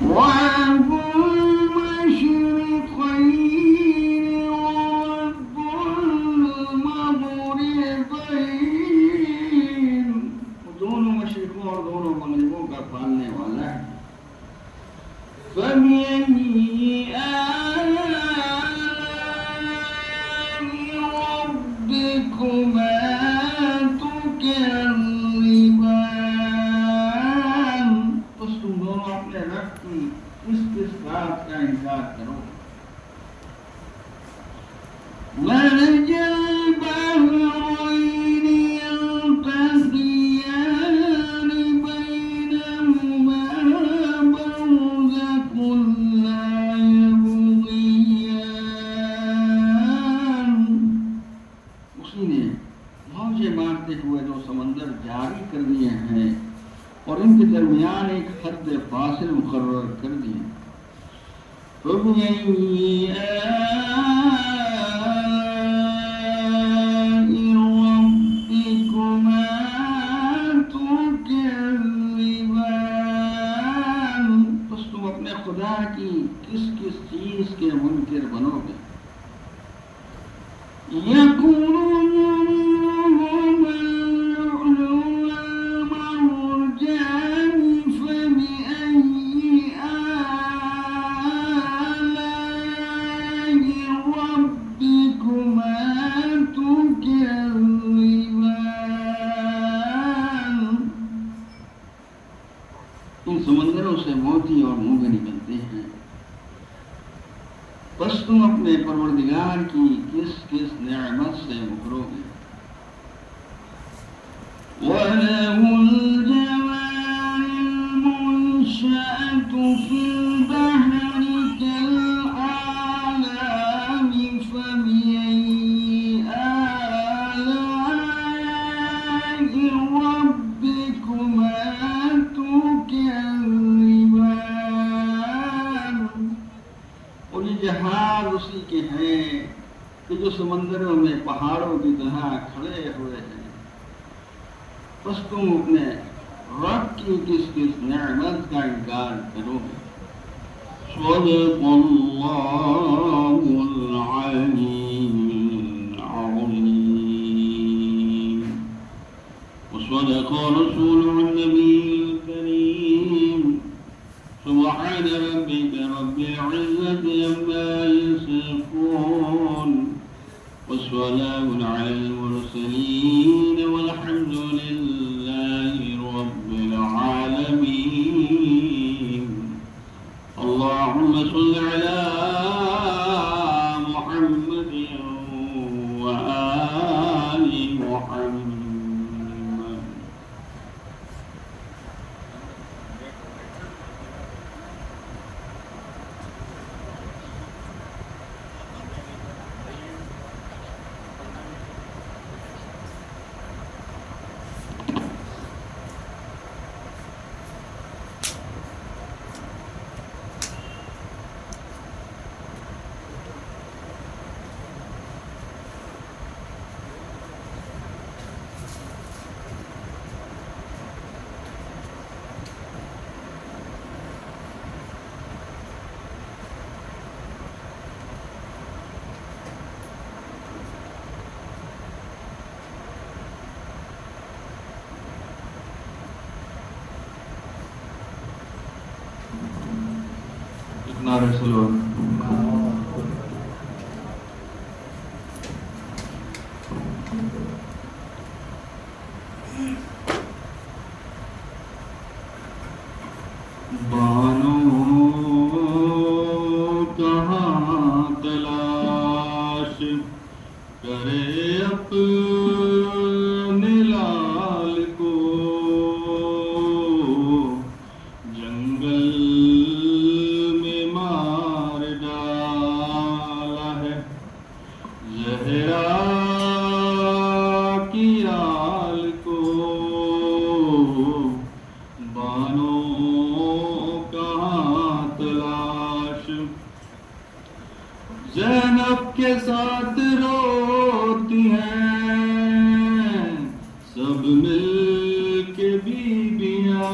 ورب المشرقين ورب المغربين، دونوں مشرقوں اور دونوں مغربوں کا پالنے والا ہے۔ فَبِأَيِّ آلَاءِ رَبِّكُمَا تُكَذِّبَانِ، بس تم دونوں اپنے رب کی کس کس بات کا انکار کرو گے؟ مَرَجَ الْبَحْرَيْنِ يَلْتَقِيَانِ بَيْنَهُمَا بَرْزَخٌ لَا يَبْغِيَانِ، اسی نے موجیں مارتے ہوئے دو سمندر جاری کر دیے ہیں اور ان کے درمیان ایک حد فاصل مقرر کر دیے۔ فَبِأَيِّ آلَاءِ رَبِّكُمَا تُكَذِّبَانِ، بس تم اپنے خدا کی کس کس چیز کے منکر بنو گے؟ يَقُولُونَ اللُّؤْلُؤُ وَالْمَرْجَانُ فَبِأَيِّ آلَاءِ رَبِّكُمَا تُكَذِّبَانِ، ان سمندروں سے موتی اور موگے نکلتے ہیں، بس تم اپنے پروردگار کی کس کس نعمت سے مکرو گے؟ وَلَهُ الْجَوَارِ الْمُنشَآتُ فِي الْبَحْرِ كَالْأَعْلَامِ فَبِأَيِّ آلَاءِ رَبِّكُمَا تُكَذِّبَانِ، اور یہ جہاز اسی کے ہیں کہ جو سمندروں میں پہاڑوں کی طرح کھڑے ہوئے ہیں، بس تم اپنے رب کی کس کس نعمت کا انکار کرو گے؟ صدق اللہ العلی العظیم وصدق رسوله النبي الكريم، سبحان ربك رب العزة عما يصفون وسلام على المرسلين والحمد لله رب العالمين۔ اللهم صل على محمد وآل محمد۔ نعرہ صلوات۔ بانو کہاں تلاش کرے اپنے لال کو، جنگل میں مار ڈالا ہے زہرا کی آل کو، بانو کہاں تلاش، زینب کے ساتھ روتی ہیں سب مل کے بیویاں،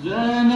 زینب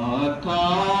18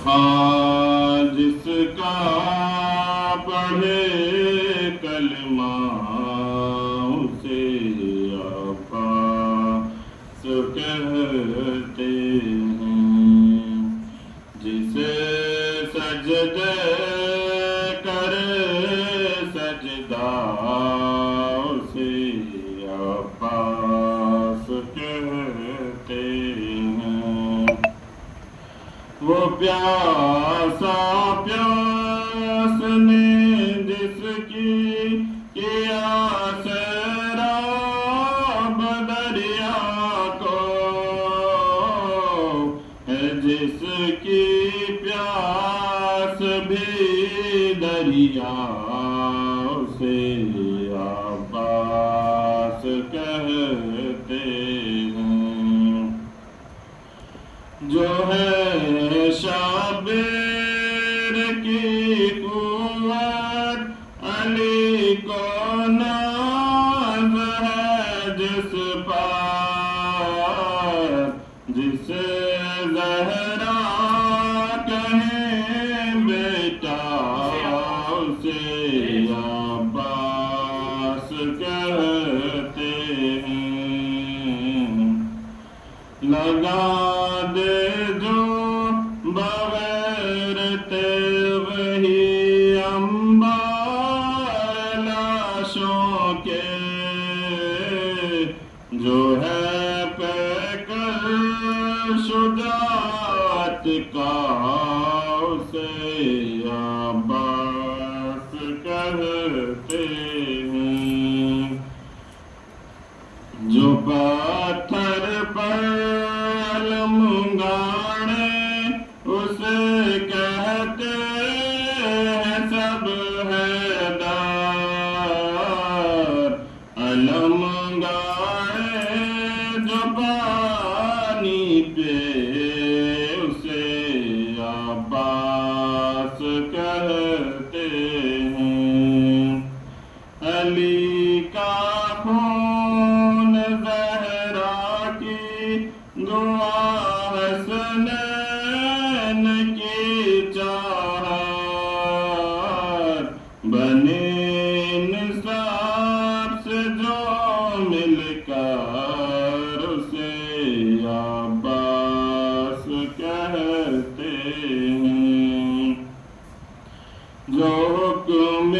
وفا جس کا پڑھے کلمہ اسے عباس کہتے ہیں، جسے سجدے کرے سجدہ اسے عباس کہتے ہیں، وہ پیاسا پیاس نے جس کی کیا سیراب دریا کو، ہے جس کی پیاس بھی دریا اسے عباس کہتے ہیں، جو ہے شابیر کی قوت علی کو ناز ہے جس پر، جسے زہرا کہیں بیٹا اسے عباس کہتے ہیں، لگا دے جو بغیر تیغ ہی انبار لاشوں کے، جو ہے پیکر شجاعت کا اسے عباس کہتے ہیں، جو پتھر پر علم گاڑے اسے کہتے ہیں سب حیدر، علم گاڑے جو پانی پہ اسے عباس کہتے ہیں، علی کا خون زہرا کی دعا حسنین کی چاہت، بنے انصاف سے جو مل کر اسے عباس کہتے ہیں، جو حکم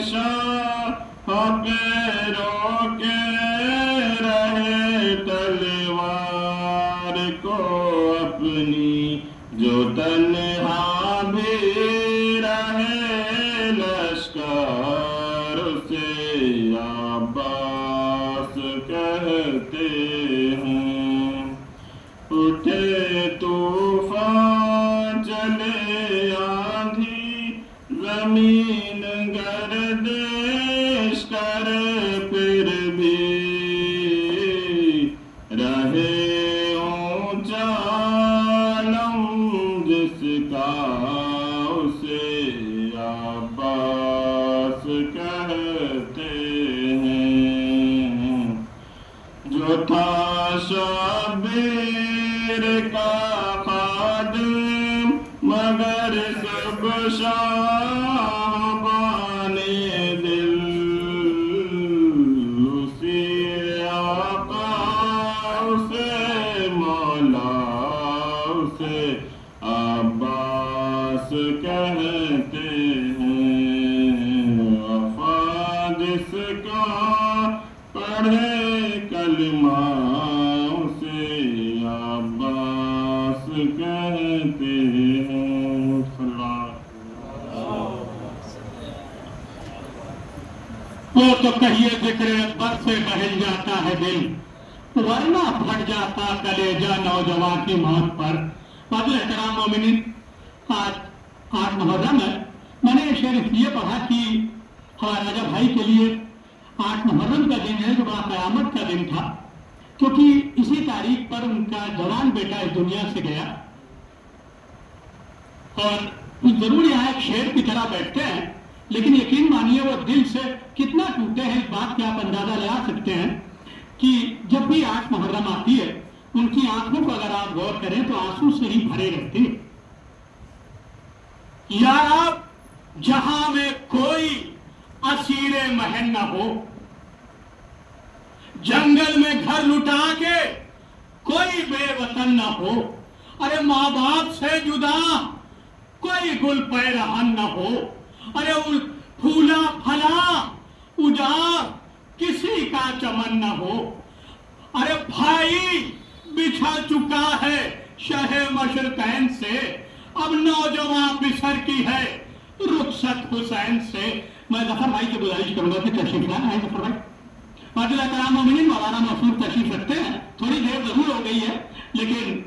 شاہ پہ روکے رہے تلوار کو اپنی، جو تنہا بھی رہے لشکر اسے عباس کہتے ہیں، اٹھے طوفان چلے آندھی زمین گردش کرے پھر بھی رہے اونچا علم جس کا اسے عباس کہتے ہیں، جو تھا شبیر کا خادم مگر سب شاہبانے دل، اسی آقا اسے مولا اسے عباس کہتے ہیں، وفا جس کا پڑھے کلمہ اسے عباس کہتے ہیں۔ وہ تو کہیے ذکر اکبر سے بہل جاتا ہے دل، ورنہ پھٹ جاتا کلیجہ نوجوان کی موت پر۔ فاضل احترام مومنین، آج 8 محرم ہے۔ میں نے یہ شعر اس لیے پڑھا کہ ہمارے راجہ بھائی کے لیے 8 محرم کا دن ہے جو بڑا قیامت کا دن تھا، کیونکہ اسی تاریخ پر ان کا جوان بیٹا اس دنیا سے گیا، اور ضرور یہاں ایک شعر کی طرح بیٹھتے ہیں، لیکن یقین مانیے وہ دل سے کتنا ٹوٹے ہیں اس بات کا آپ اندازہ لگا سکتے ہیں کہ جب بھی 8 محرم آتی ہے ان کی آنکھوں کو اگر آپ غور کریں تو آنسو سے ہی بھرے رہتے ہیں۔ یا رب جہاں میں کوئی اسیر محل نہ ہو، جنگل میں گھر لٹا کے کوئی بے وطن نہ ہو، ارے ماں باپ سے جدا کوئی گل پیرہن نہ ہو، ارے پھولا پھلا اجاڑ کسی کا چمن نہ ہو، ارے بھائی بچھڑ چکا ہے شہ مشرقین سے، اب نوجوان بسر کی ہے رخصت حسین سے۔ میں ظفر بھائی کی گزارش کروں گا کہ تشریف لائیں۔ آئیں ظفر بھائی۔ معذرت کرام مومنین، مولانا منصور تشریف رکھتے ہیں، تھوڑی دیر ضرور ہو گئی ہے، لیکن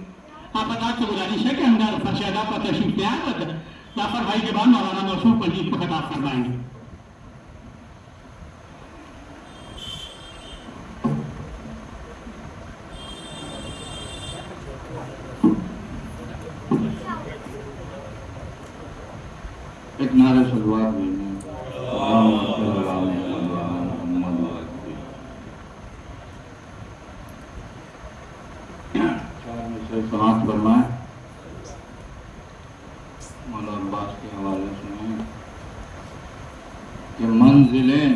آپ حضرات سے گزارش ہے کہ اندر فرشادہ پر تشریف لے آئیں اور ظفر بھائی کے بعد مولانا منصور مجید کو خطاب فرمائیں گے۔ ایک نعرہ صلوات بھی ہیں۔ سماعت فرمائیں، مولا عباس کے حوالے سنیں کہ منزلیں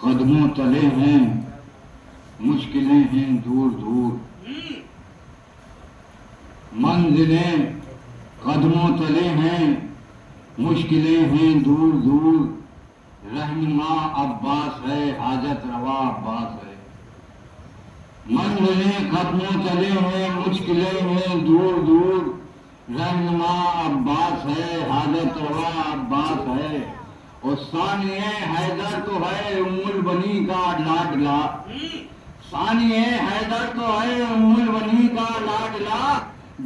قدموں تلے ہیں، مشکلیں ہیں دور دور، منزلیں قدموں تلے ہیں، مشکلیں ہیں دور دور، رہنما عباس ہے حاجت روا عباس ہے۔ منزلیں قدموں تلے ہیں، مشکلیں ہیں دور دور، رہنما عباس ہے حاجت روا عباس ہے۔ اور ثانی حیدر تو ہے ام البنی کا لاڈلا، ثانی حیدر تو ہے ام البنی کا لاڈلا،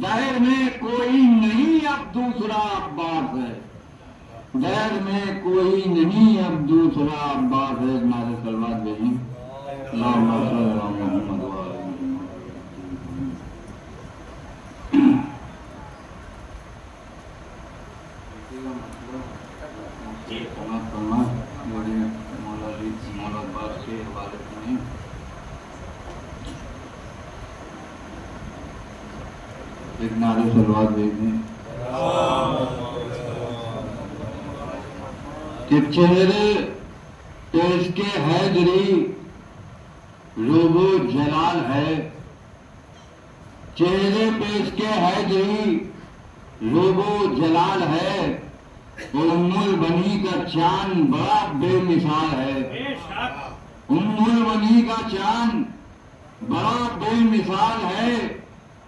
دہر میں کوئی نہیں اب دوسرا عباس ہے، دہر میں کوئی نہیں اب دوسرا عباس ہے۔ نعرہ صلوات بھیجیں۔ اللہم صلی علی محمد و آل محمد۔ مولا عباس کے حوالے میں ایک نعرہ صلوات بھیجیں کہ چہرے پیش کے حیدری روب و جلال ہے، چہرے پیش کے حیدری روب و جلال ہے، اور ام البنی کا چاند بڑا بے مثال ہے، ام البنی کا چاند بڑا بے مثال ہے۔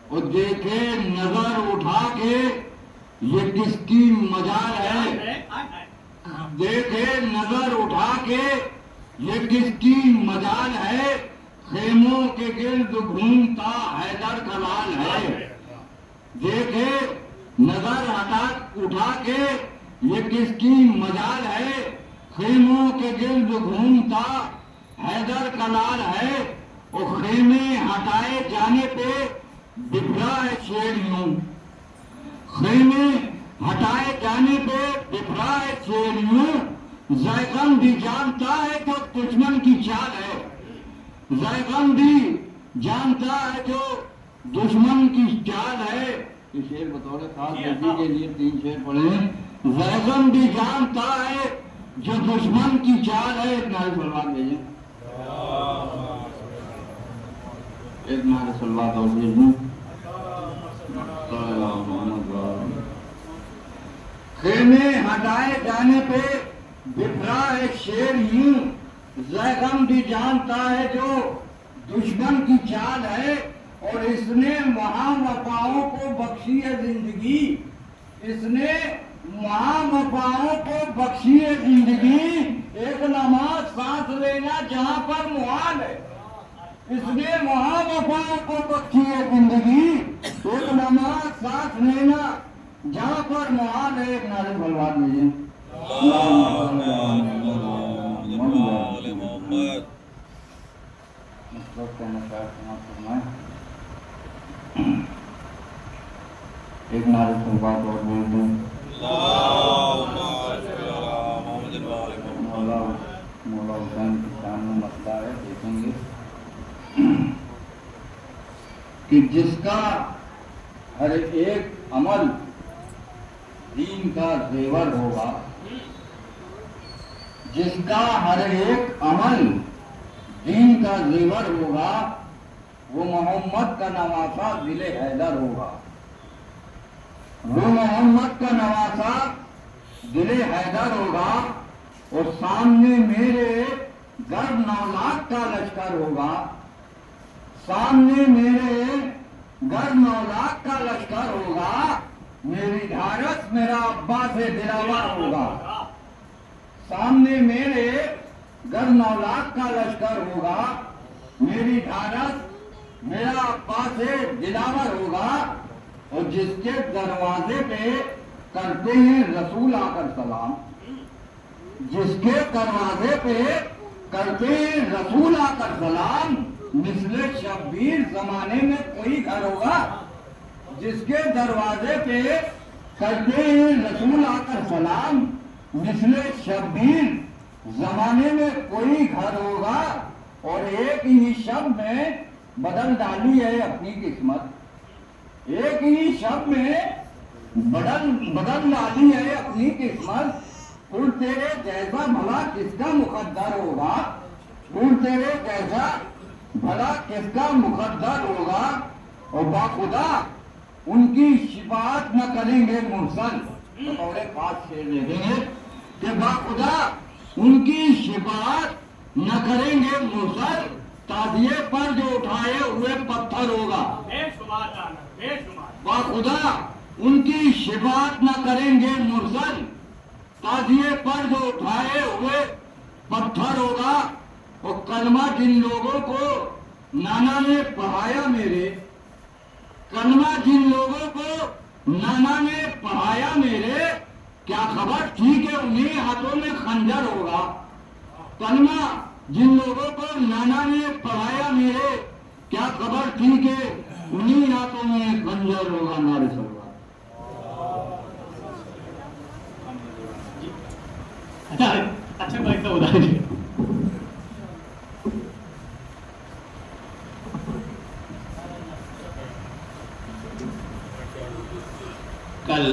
اور دیکھے نظر اٹھا کے یہ کس کی مجال ہے، دیکھے نظر اٹھا کے یہ کس کی مجال ہے، خیموں کے گرد گھومتا حیدر کا لال ہے، دیکھے نظر اٹھا کے یہ کس کی مجال ہے، خیموں کے گرد گھومتا حیدر کا لال ہے۔ اور خیمے ہٹائے جانے پہ بکھرا ہے شیر یوں، خیمے ہٹائے جانے پہ بکھرا ہے شیر یوں، ذائقن بھی جانتا ہے جو دشمن کی چال ہے، ذائقن بھی جانتا ہے جو دشمن کی چال ہے۔ یہ شعر بطور خاص بیٹی کے لیے 3 شعر پڑھیں۔ ذائقن بھی جانتا ہے جو دشمن کی چال ہے۔ ایک نعرہ صلوات بھیجیں، ایک نعرہ صلوات اور بھیجیں۔ خیمے ہٹائے جانے پہ بکھرا ہے شیر یوں، ذائقن بھی جانتا ہے جو دشمن کی چال ہے۔ اور اس نے وہاں وفاؤں کو بخشی ہے زندگی، اس نے وہاں وفاؤں کو بخشی ہے زندگی، ایک نماز سانس لینا جہاں پر محال ہے، اس نے وہاں وفاؤں کو بخشی ہے زندگی، ایک نماز سانس لینا جہاں پر محال ہے۔ ایک نعرہ صلوات بھیجیں۔ ایک نعرہ صلوات اور بول دیں۔ مولا حسین کی شان میں مسئلہ ہے، دیکھیں گے کہ جس کا ہر ایک عمل دین کا زیور ہوگا، جس کا ہر ایک عمل دین کا زیور ہوگا، وہ محمد کا نواسا دل حیدر ہوگا، وہ محمد کا نواسا دل حیدر ہوگا، اور سامنے میرے گرد 9 لاکھ کا لشکر ہوگا، سامنے میرے گرد 9 لاکھ کا لشکر ہوگا، میری دھارس میرا عباس دلاور ہوگا، سامنے میرے گرد 9 لاکھ کا لشکر ہوگا، میری دھارس میرا عباس دلاور ہوگا، اور جس کے دروازے پہ کرتے ہیں رسول آ کر سلام، جس کے دروازے پہ کرتے ہیں رسول آ کر سلام، مثل شبیر زمانے میں کوئی گھر ہوگا، جس کے دروازے پہ کرتے ہیں رسول آ کر سلام، مثل شبیر زمانے میں کوئی گھر ہوگا، اور ایک ہی شب میں بدل ڈالی ہے اپنی قسمت، ایک ہی شب میں بدل ڈالی ہے اپنی قسمت، پھر تیرے جیسا بھلا کس کا مقدر ہوگا، پھر تیرے جیسا بھلا کس کا مقدر ہوگا، اور باخدا ان کی شفاعت نہ کریں گے مرسل، بطور خاص شعر لکھیں گے کہ باخدا ان کی شفاعت نہ کریں گے مرسل، تعزیے پر جو اٹھائے ہوئے پتھر ہوگا، باخدا ان کی شفاعت نہ کریں گے مرسل، تعزیے پر جو اٹھائے ہوئے پتھر ہوگا، اور کلمہ جن لوگوں کو نانا نے پڑھایا میرے، کلمہ جن لوگوں کو نانا نے پڑھایا میرے، کیا خبر تھی کہ انہیں ہاتھوں میں خنجر ہوگا، کلمہ جن لوگوں کو نانا نے پڑھایا میرے، کیا خبر تھی کہ انہیں ہاتھوں میں خنجر ہوگا، نعرے سلوات۔ اچھا بھائی تو بتا دیجیے۔ کل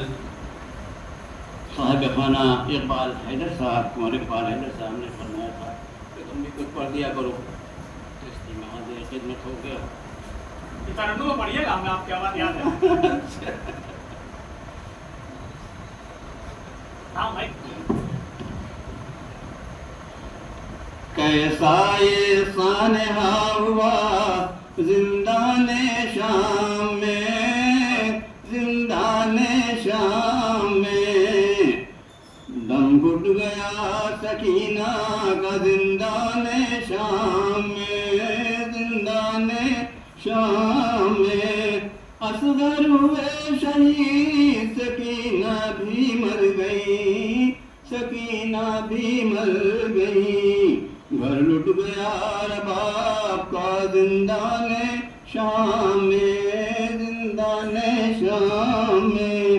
صاحب خانہ اقبال حیدر صاحب، کمار اقبال حیدر صاحب نے فرمایا تھا کہ تم بھی کچھ پڑھ دیا کرو، تو اس کی مہاجر خدمت ہو گیا۔ ترنم پڑھیے گا، ہمیں آپ کی آواز یاد ہے۔ ہاں بھائی۔ کیسا یہ سانحہ ہوا زندان شام میں، زندان شام میں، دم گھٹ گیا سکینہ کا زندان شام میں، زندان شام میں، اصغر ہوئے شہید سکینہ بھی مر گئی، سکینہ بھی مر گئی، گھر لٹ گیا رباب کا زندان شام میں، زندان شام میں،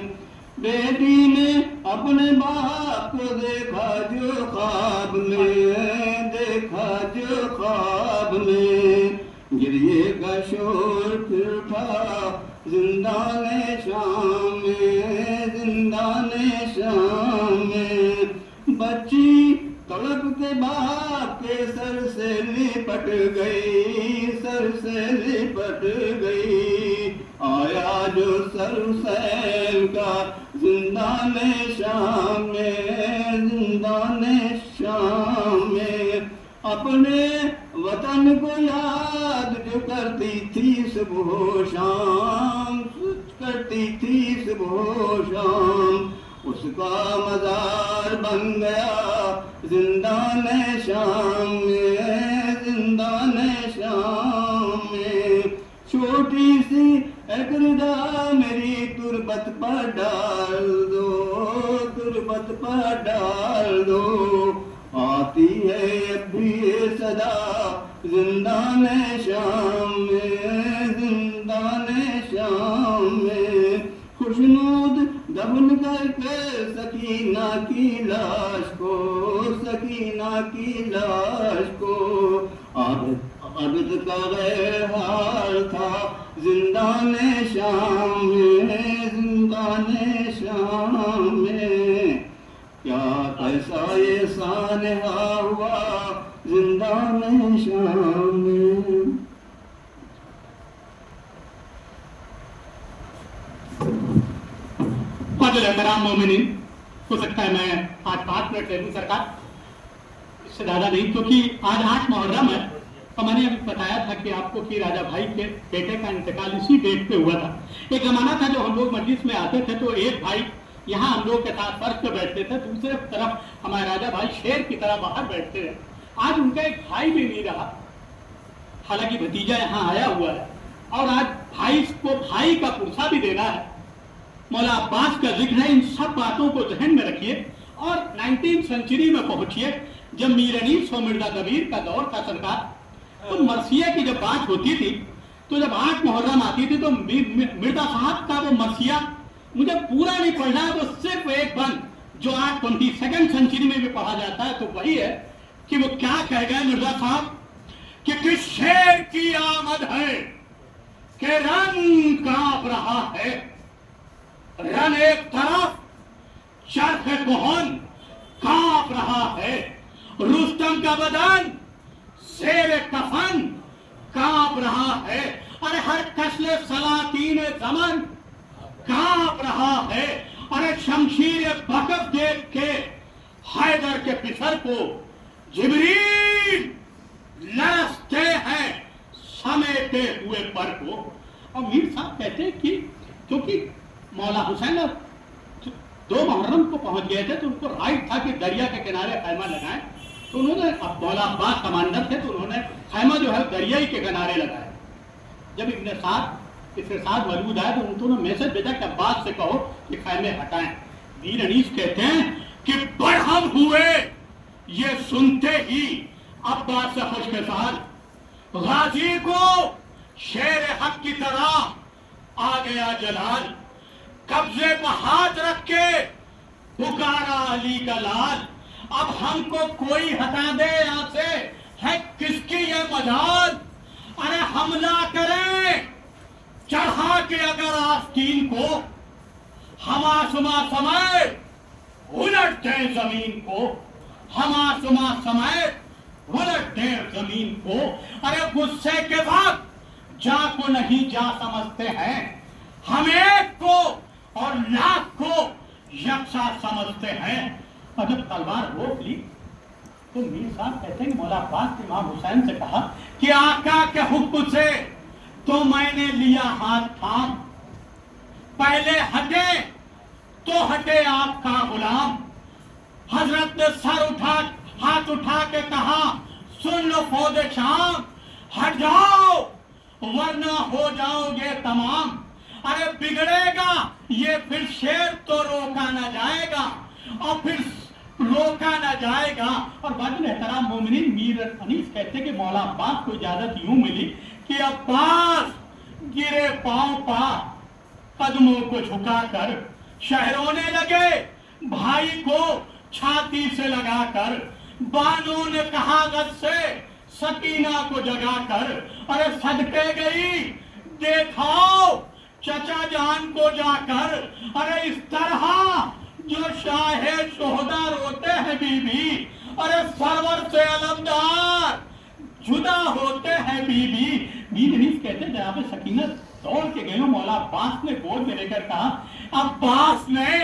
بیٹی نے اپنے باپ کو دیکھا جو خواب میں، دیکھا جو خواب میں، گریے کا شور پھر اٹھا زندان شام میں، زندان شام میں، بچی تڑپ کے باپ کے سر سے لپٹ گئی، سر سے لپٹ گئی، آیا جو سر حسین کا زندان شام میں، زندان شام میں، اپنے وطن کو یاد جو کرتی تھی صبح و شام، کرتی تھی صبح و شام، اس کا مزار بن گیا زندان شام میں، زندان شام میں، چھوٹی سی ایک ردا میری تربت پر ڈال دو، تربت پر ڈال دو، آتی ہے اب بھی یہ صدا زندان شام میں، زندان شام میں، خوشنود دفن کر کے سکینہ کی لاش کو، سکینہ کی لاش کو، عبد کا غیر حال تھا زندان شام میں، زندان شام ایسا یہ سانحہ ہوا زندان شام میں. فضل احترام مومنین، ہو سکتا ہے میں آج 5 منٹ لے لوں سرکار، اس سے زیادہ نہیں، کیونکہ آج 8 محرم ہے اور میں نے ابھی بتایا تھا کہ آپ کو کہ راجہ بھائی کے بیٹے کا انتقال اسی ڈیٹ پہ ہوا تھا. ایک زمانہ تھا جو ہم لوگ مجلس میں آتے تھے تو ایک بھائی یہاں ہم لوگ کے ساتھ فرش پہ بیٹھتے تھے، دوسرے طرف ہمارے راجہ بھائی شیر کی طرح باہر بیٹھتے تھے. آج ان کا ایک بھائی بھی نہیں رہا، حالانکہ بھتیجا یہاں آیا ہوا ہے اور آج بھائی کو بھائی کا پرسہ بھی دینا ہے. مولا عباس کا ذکر ہے، ان سب باتوں کو ذہن میں رکھیے اور 19 سینچری میں پہنچیے. جب میر انیس و مرزا کبیر کا دور تھا سرکار، تو مرثیہ کی جب بات ہوتی تھی تو جب 8 محرم آتی تھی تو مرزا صاحب کا وہ مرثیہ مجھے پورا نہیں پڑھنا ہے، وہ صرف ایک بند جو آج 22 سینچری میں بھی پڑھا جاتا ہے، تو وہی ہے کہ وہ کیا کہہ گئے مرزا صاحب کہ کس شیر کی آمد ہے کہ رنگ کانپ رہا ہے. رن ایک طرف چرخ کہن کانپ رہا ہے، رستم کا بدن زیر کفن کانپ رہا ہے، ارے ہر کسل سلاطین زمن کانپ رہا ہے. ارے شمشیر بکف دیکھ کے حیدر کے پسر کو جبریل لرزتے ہیں سمیٹے ہوئے پر کو. اور میر صاحب کہتے ہیں کہ کیونکہ مولا حسین 2 محرم کو پہنچ گئے تھے تو ان کو رائٹ تھا کہ دریا کے کنارے خیمہ لگائیں، تو انہوں نے مولا عباس کمانڈر تھے تو انہوں نے خیمہ جو ہے دریائی کے کنارے لگائے. جب ابن سعد موجود آئے تو انہوں نے میسج بھیجا کہ عباس سے کہو کہ خیمے ہٹائیں. میر انیس کہتے ہیں کہ برہم ہوئے یہ سنتے ہی عباس سے خوش کے ساتھ، غازی کو شیر حق کی طرح آ گیا جلال، قبضے پہ ہاتھ رکھ کے پکارا علی کا لال. اب ہم کو کوئی ہٹا دے یہاں سے، ہے کس کی یہ مجال. ارے حملہ کریں چڑھا کے اگر آستین کو، ہما سما سمیت الٹ دیں زمین کو، ہما سما سمیت الٹ دیں زمین کو. ارے غصے کے وقت جا کو نہیں جا سمجھتے ہیں، ہم ایک کو اور لاکھ کو یکساں سمجھتے ہیں. اور جب تلوار روک لی تو میر صاحب کہتے ہیں کہ مولا عباس نے امام حسین سے کہا کہ آقا کے حکم سے تو میں نے لیا ہاتھ تھام، پہلے ہٹے تو ہٹے آپ کا غلام. حضرت نے ہاتھ اٹھا کے کہا سن لو فوج شام، ہٹ جاؤ ورنہ ہو جاؤ گے تمام. ارے بگڑے گا یہ پھر شیر تو روکا نہ جائے گا، اور پھر روکا نہ جائے گا. اور باقی احترام مومنین، میر انیس کہتے کہ مولا عباس کو اجازت یوں ملی کہ عباس گرے پاؤں پا قدموں کو جھکا کر، شہرونے لگے بھائی کو چھاتی سے لگا کر، بانوں نے کہا غد سے سکینہ کو جگا کر، ارے صدقے گئی دیکھاؤ چچا جان کو جا کر. ارے اس طرح جو شاہ شہدا روتے ہیں بی بی، ارے سرور سے علمدار جدا ہوتے ہیں بی بی. میر انیس کہتے ہیں جناب سکینہ دوڑ کے گئے، مولا عباس نے گود میں لے کر کہا. عباس نے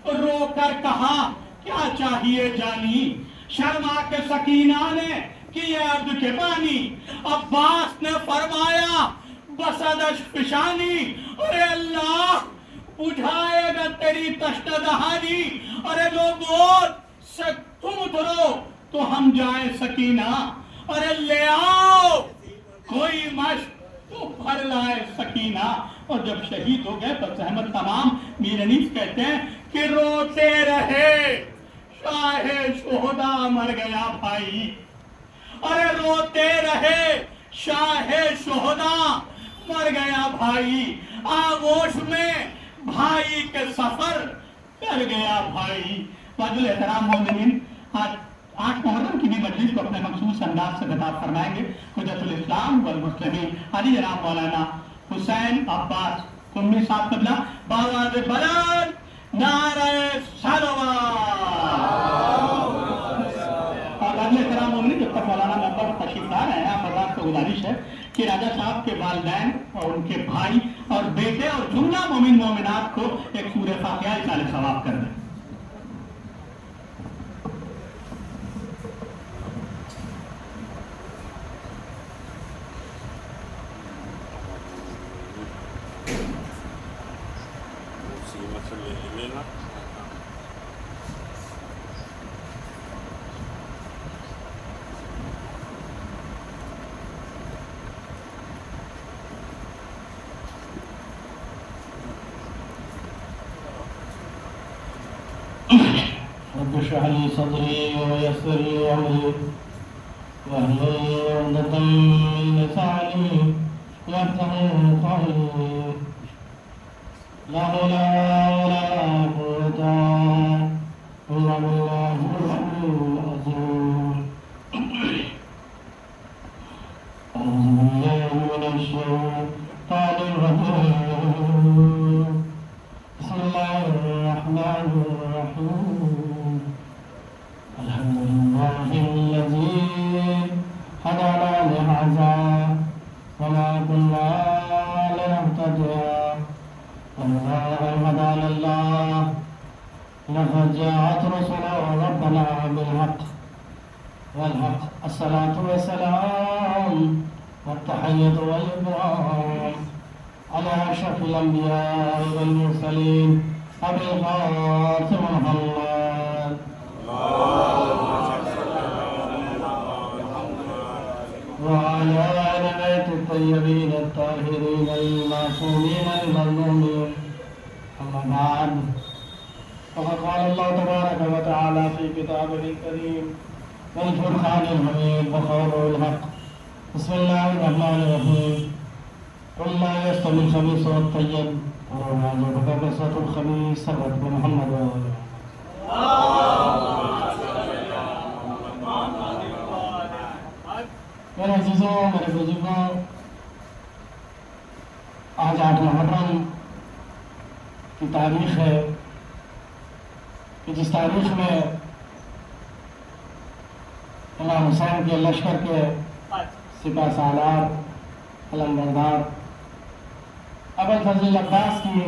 رو کر کہا کیا چاہیے جانی، شرما کے سکینہ نے کیے عبد کے بانی. عباس نے فرمایا بسدش فشانی، ارے اللہ بجھائے گا تیری تشت دہانی. ارے لوگوں سے تم اترو تو ہم جائیں سکینہ، ارے لے آؤ کوئی مشق تو بھر لائے سکینہ. اور جب شہید ہو گئے تو زحمت تمام. میر انیس کہتے ہیں کہ روتے رہے شاہ شہدا مر گیا بھائی، ارے روتے رہے شاہ شہدا مر گیا بھائی، آغوش میں بھائی کے سفر کر گیا بھائی. فضل احترام مومنین، آج 8 محرم کی بھی مجلس کو اپنے مخصوص انداز سے خطاب فرمائیں گے حجت الاسلام والمسلمین علی جناب مولانا حسین عباس قمی صاحب قبلہ. بآواز بلند نعرہ صلوات. اس پر مولانا ممبر تشریف لا رہے ہیں، آپ حضرات کو گزارش ہے کہ راجہ صاحب کے والدین اور ان کے بھائی اور بیٹے اور جملہ مومن مومنات کو ایک سورہ فاتحہ اصال ثواب کر دیں۔ رب اشرح لي صدري ويسر لي امري واحلل عقدة من لساني يفقهوا قولي لا حول ولا قوة الا بالله العلي العظيم أعوذ بالله من الشيطان الرجيم بسم الله الرحمن الرحيم الحمد لله الذي هدانا لهذا وما كنا لنهتدي لولا أن هدانا الله لقد جاءت رسل ربنا بالحق والحق الصلاة والسلام والتحية والإكرام على أشرف الأنبياء والمرسلين أبي القاسم محمد وعلى آل بيت الطيبين الطاهرين المعصومين المظلومين أما بعد فقد قال الله تبارك وتعالى في كتابه الكريم والفرقان الحميد وقوله الحق بسم الله الرحمن الرحيم قل لا يستوي الخبيث والطيب وما يعجبك كثرة الخبيث صلت بمحمد وآله میرے عزیزوں میرے بزرگوں، آج 8 محرم کی تاریخ ہے کہ جس تاریخ میں امام حسین کے لشکر کے سپہ سالار علم بردار ابوالفضل عباس کی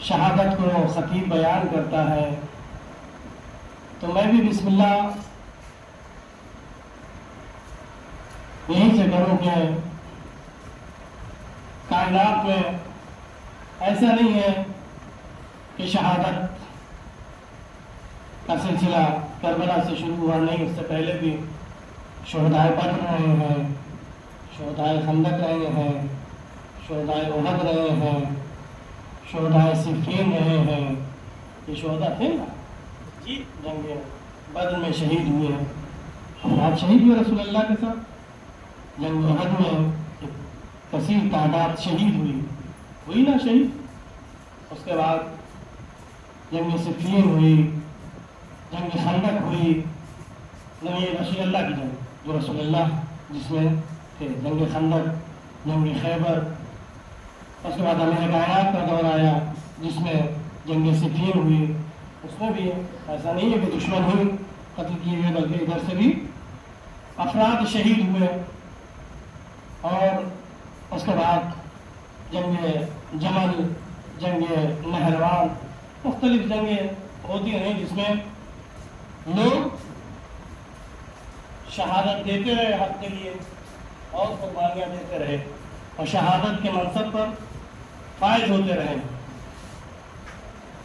شہادت کو خطیب بیان کرتا ہے، تو میں بھی بسم اللہ یہیں سے کروں کہ کائنات میں ایسا نہیں ہے کہ شہادت کا سلسلہ کربلا سے شروع ہوا، نہیں، اس سے پہلے بھی شہدائے بدر رہے ہیں، شہدائے خندق رہے ہیں، شہدائے احد رہے ہیں، شہدائے صفین رہے ہیں۔ یہ شہداء تھے نا جی، جنگ بدر میں شہید ہوئے ہیں، افراد شہید ہوئے رسول اللہ کے ساتھ، جنگ احد میں ایک کثیر تعداد شہید ہوئی نا شہید، اس کے بعد جنگ صفین ہوئی، جنگ خندق ہوئی، رسول اللہ کی جنگ جو رسول اللہ جس میں تھے، جنگ خندق، جنگ خیبر، اس کے بعد امیر کائنات کا دور آیا جس میں جنگ صفین ہوئی، اس میں بھی ایسا نہیں ہے کہ دشمن ہوئی قتل کیے ہوئے، بلکہ ادھر سے بھی افراد شہید ہوئے، اور اس کے بعد جنگ جمل، جنگ نہروان، مختلف جنگیں ہوتی رہیں جس میں لوگ شہادت دیتے رہے حق کے لیے اور قربانیاں دیتے رہے اور شہادت کے منصب پر فائز ہوتے رہے۔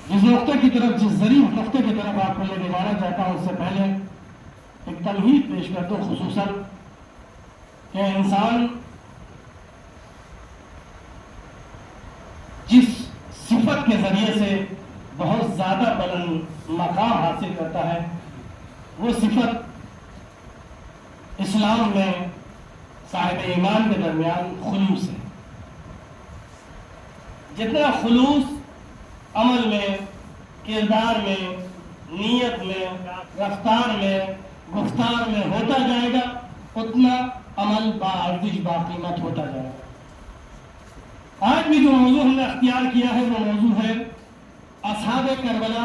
جس نقطے کی طرف، جس ظریف نقطے کی طرف آپ کو لے کے جانا چاہتا ہوں، اس سے پہلے ایک تمہید پیش کر دو، خصوصاً کہ انسان جس صفت کے ذریعے سے بہت زیادہ بلند مقام حاصل کرتا ہے، وہ صفت اسلام میں صاحب ایمان کے درمیان خلوص ہے۔ جتنا خلوص عمل میں، کردار میں، نیت میں، رفتار میں، گفتار میں ہوتا جائے گا، اتنا عمل باارزش باقیمت ہوتا جائے گا۔ آج بھی جو موضوع ہم نے اختیار کیا ہے وہ موضوع ہے اصحاب کربلا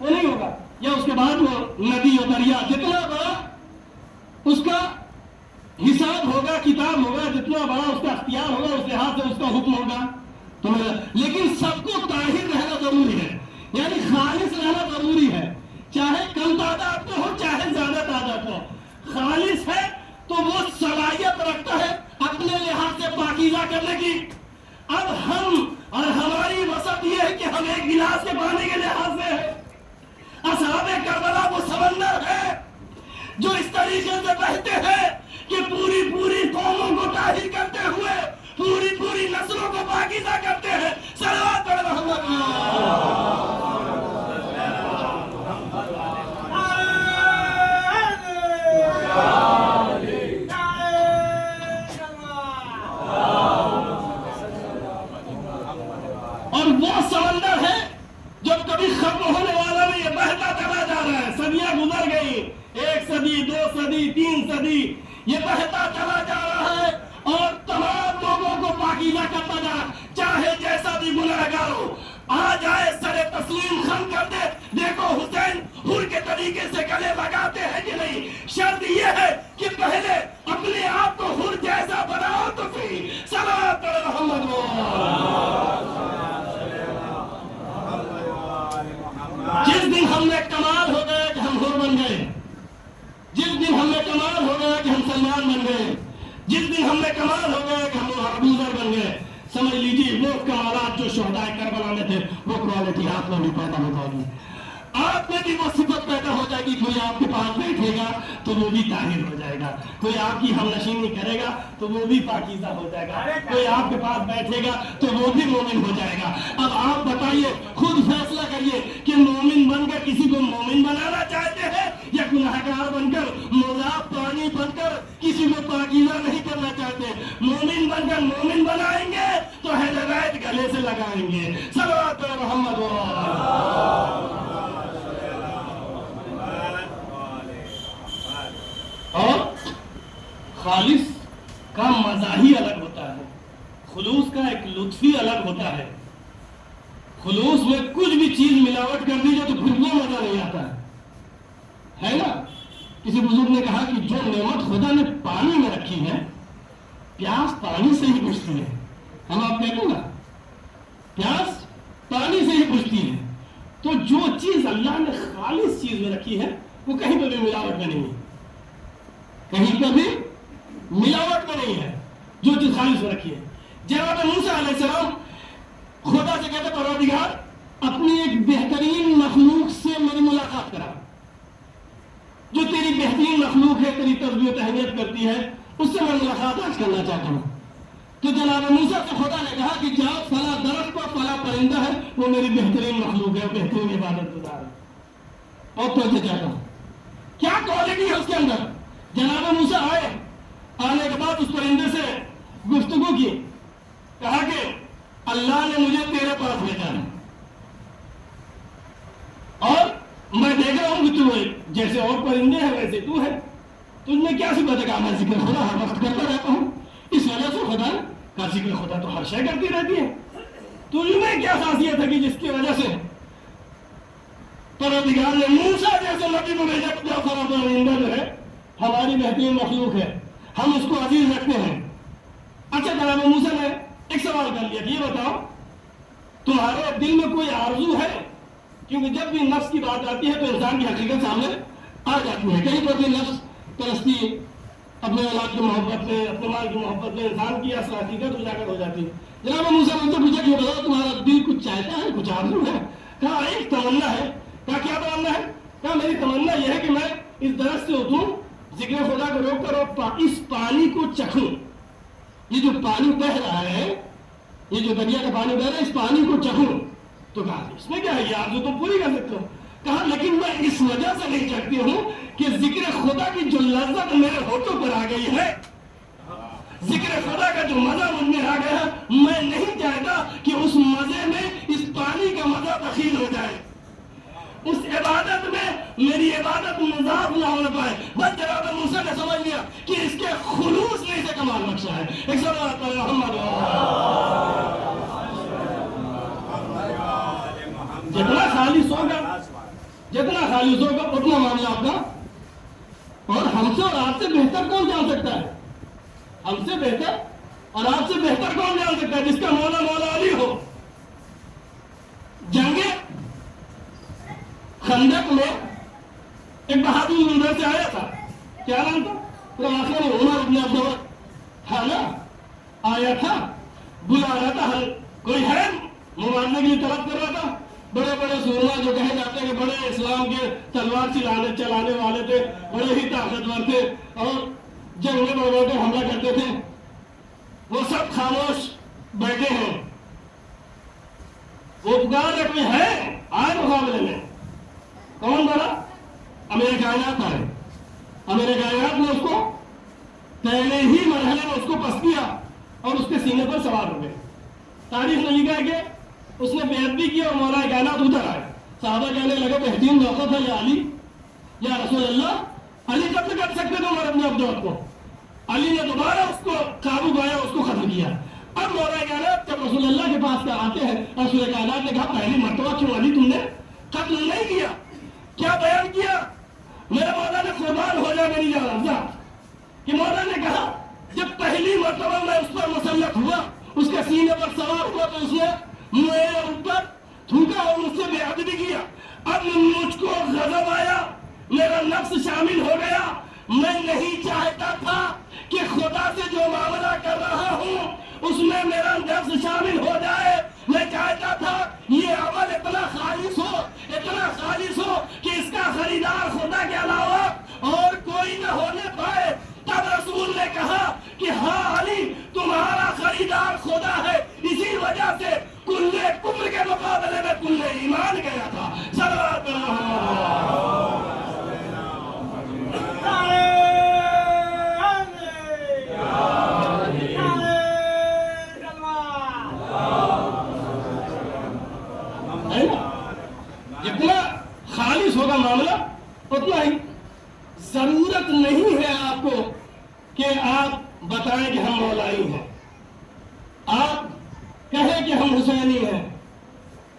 وہ نہیں ہوگا. یا اس کے بعد وہ ندی اور دریا جتنا بڑا اس کا حساب ہوگا, کتاب ہوگا, جتنا بڑا اس کا اختیار ہوگا اس لحاظ سے اس کا حکم ہوگا. تو لیکن سب کو طاہر رہنا ضروری ہے, یعنی خالص رہنا ضروری ہے, چاہے کم تعداد میں ہو چاہے زیادہ تعداد میں. خالص ہے تو وہ صلاحیت رکھتا ہے اپنے لحاظ سے پاکیزہ کرنے کی. اب ہم اور ہماری وسعت یہ ہے کہ ہم ایک گلاس کے پانی کے لحاظ سے ہے. اصحاب کربلا وہ سمندر ہے جو اس طریقے سے بہتے ہیں کہ پوری پوری قوموں کو طاہر کرتے ہوئے پوری پوری نسلوں کو پاکیزہ کرتے ہیں. صلوات پڑھ محمد. اور وہ سمندر ہے جو کبھی ختم ہونے والا نہیں ہے, بہتا چلا جا رہا ہے. صدیاں گزر گئی, 1 صدی 2 صدی 3 صدی, یہ بہتا چلا جا رہا ہے اور تمام لوگوں کو پاکیزہ کرتا جا رہا. چاہے جیسا بھی گنہگار ہو آ جائے سر تسلیم خم کر دے. دیکھو حسین حر کے طریقے سے گلے لگاتے ہیں کہ نہیں. شرط یہ ہے کہ پہلے اپنے آپ کو حر جیسا بناؤ تو صحیح. صلوات علی محمد. جس دن ہم میں کمال ہو گیا کہ ہم حر بن گئے, جس دن ہم میں کمال ہو گیا کہ ہم سلمان بن گئے, جس دن ہم میں کمال ہو گیا کہ ہم ابو ذر بن گئے, سمجھ لیجیے وہ کمالات جو شہداء کربلا میں تھے وہ کوالٹی آپ میں بھی پیدا ہو جائے گی. آپ میں بھی وہ صفت پیدا ہو جائے گی. کوئی آپ کے پاس بیٹھے گا تو وہ بھی طاہر ہو جائے گا, کوئی آپ کی ہم نشینی کرے گا تو وہ بھی پاکیزہ ہو جائے گا, کوئی آپ کے پاس بیٹھے گا تو وہ بھی مومن ہو جائے گا. اب آپ بتائیے, خود فیصلہ کریے کہ مومن بن کر کسی کو مومن بنانا چاہتے ہیں یا گنہگار بن کر مذاب پانی بن کر کسی کو پاکیزہ نہیں کرنا چاہتے. مومن بن کر مومن بنائیں گے تو اہل بیت گلے سے لگائیں گے. صلوات علی محمد. اور خالص کا مزہ ہی الگ ہوتا ہے, خلوص کا ایک لطف ہی الگ ہوتا ہے. خلوص میں کچھ بھی چیز ملاوٹ کر دی جائے تو پھر وہ مزہ نہیں آتا ہے نا. کسی بزرگ نے کہا کہ جو نعمت خدا نے پانی میں رکھی ہے, پیاس پانی سے ہی بجھتی ہے. ہم آپ کہتے ہیں نا پیاس پانی سے ہی بجھتی ہے. تو جو چیز اللہ نے خالص چیز میں رکھی ہے وہ کہیں پہ بھی ملاوٹ میں نہیں ہے, کہیں پہ بھی ملاوٹ میں نہیں ہے. جو چیز خالص میں رکھی ہے. جناب موسیٰ علیہ السلام خدا سے کہتے پروردگار اپنی ایک بہترین مخلوق سے میری ملاقات کرا, جو تیری بہترین مخلوق ہے, تیری تربیت و تہنیت کرتی ہے, اس سے میں ملاقات آج کرنا چاہتا ہوں. تو جناب موسیٰ سے خدا نے کہا کہ جاؤ فلاں درخت پر فلاں پرندہ ہے, وہ میری بہترین مخلوق ہے, بہترین عبادت گزار ہے, اور تو سے چاہتا ہوں. کیا کوالٹی ہے اس کے اندر؟ جناب موسیٰ آئے, آنے کے بعد اس پرندے سے گفتگو کی, کہا کہ اللہ نے مجھے تیرے پاس بھیجا ہے اور میں دیکھ رہا ہوں کہ تو جیسے اور پرندے ہیں ویسے تو ہے, تجھ میں کیا صفت ہے؟ میں ذکر خدا ہر وقت کرتا رہتا ہوں, اس وجہ سے خدا کا ذکر خدا تو ہر شے کرتی رہتی ہے. تجھ میں کیا خاصیت ہے کہ جس کی وجہ سے پروردگار نے موسیٰ جیسے نبی کو بھیجا کہ فلاں پرندہ جو ہے ہماری بہترین مخلوق ہے, ہم اس کو عزیز رکھتے ہیں. اچھا جناب موسیٰ نے ایک سوال کر لیا کہ یہ بتاؤ تمہارے دل میں کوئی آرزو ہے؟ کیونکہ جب بھی نفس کی بات آتی ہے تو انسان کی حقیقت سامنے آ جاتی ہے. کہیں پر بھی نفس پرستی, اپنے اولاد کی محبت میں, اپنے مال کی محبت میں انسان کی اصل حقیقت اجاگر ہو جاتی ہے. جناب موسیٰ نے تو پوچھا کہ بتاؤ تمہارا دل کچھ چاہتا ہے, کچھ آرزو ہے؟ کہا ایک تمنا ہے. کہا کیا تمنا ہے؟ کہا میری تمنا یہ ہے کہ میں اس درخت سے اتروں, ذکر خدا کو روک کر اور اس پانی کو چکھوں. یہ جو پانی بہ رہا ہے, یہ جو دریا کا پانی بہ رہا ہے, اس پانی کو چکھوں. تو کہا اس میں کیا ہے, یہ آرزو تم پوری کر سکتے ہو. کہا لیکن میں اس وجہ سے نہیں چکھتی ہوں کہ ذکر خدا کی جو لذت میرے ہونٹوں پر آ گئی ہے, ذکر خدا کا جو مزہ مجھ میں آ گیا ہے, میں نہیں چاہتا کہ اس مزے میں اس پانی کا مزہ دخیل ہو جائے, اس عبادت میں میری عبادت مضاف نہ ہو پائے. بس جناب موسیٰ نے سمجھ لیا کہ اس کے خلوص نے اسے کمال بخشا ہے. ایک صلوات علی محمد. جتنا خالص ہوگا جتنا خالص ہوگا اتنا معاملہ آپ کا. اور ہم سے اور آپ سے بہتر کون جان سکتا ہے؟ ہم سے بہتر اور آپ سے بہتر کون جان سکتا ہے؟ جس کا مولا مولا علی ہو. جنگ خندق میں ایک بہادر منظر سے آیا تھا، کیا نام تھا؟ پورا واقعہ نہیں، عمر ابن عبداللہ تھا نا، آیا تھا، بلا رہا تھا، کوئی ہے مماننے کے لیے طلب کر رہا تھا. بڑے بڑے سورما جو کہے جاتے ہیں کہ بڑے اسلام کے تلوار چلانے والے تھے، بڑے ہی طاقتور تھے اور جنگ میں بڑھ بڑھ کر حملہ کرتے تھے، وہ سب خاموش بیٹھے ہیں. وہ پکار رہے کوئی ہے آئے مقابلے میں. کون بڑا؟ امیر کائنات آئے. امیر کائنات نے اس کو پہلے ہی مرحلے میں اس کو پس کیا اور اس کے سینے پر سوار ہو گئے. تاریخ میں لکھا ہے کہ اس نے بیعت بھی کیا اور مولا کائنات ادھر آئے. صحابہ کہنے لگے بہترین موقع تھا یا علی، یا رسول اللہ، علی قتل کر سکتے تھے عمر ابن عبداللہ کو. علی نے دوبارہ اس کو قابو پایا، اس کو ختم کیا. اب مولا کائنات جب رسول اللہ کے پاس آتے ہیں، رسول کائنات نے کہا پہلی مرتبہ کیوں علی تم نے قتل نہیں کیا؟ کیا بیان کیا؟ میرے مولا نے قربان ہو جائے میری جان افزا کہ مولا نے کہا جب پہلی مرتبہ میں اس پر مسلط ہوا، اس کے سینے پر سوار ہوا تو اس نے میرے اوپر تھوکا اور مجھ سے بیعت بھی کیا. اب مجھ کو غضب آیا، میرا نفس شامل ہو گیا. میں نہیں چاہتا تھا کہ خدا سے جو معاملہ کر رہا ہوں اس میں میرا نفس شامل ہو جائے. میں چاہتا تھا یہ عمل اتنا خالص ہو کہ اس کا خریدار خدا کے علاوہ اور کوئی نہ ہونے پائے. تب رسول نے کہا کہ ہاں علی تمہارا خریدار خدا ہے. اسی وجہ سے کل کفر کے مقابلے میں کل ایمان گیا تھا. صلوات جتنا خالص ہوگا معاملہ اتنا ہی. ضرورت نہیں ہے آپ کو کہ آپ بتائیں کہ ہم مولائی ہیں، آپ کہیں کہ ہم حسینی ہیں،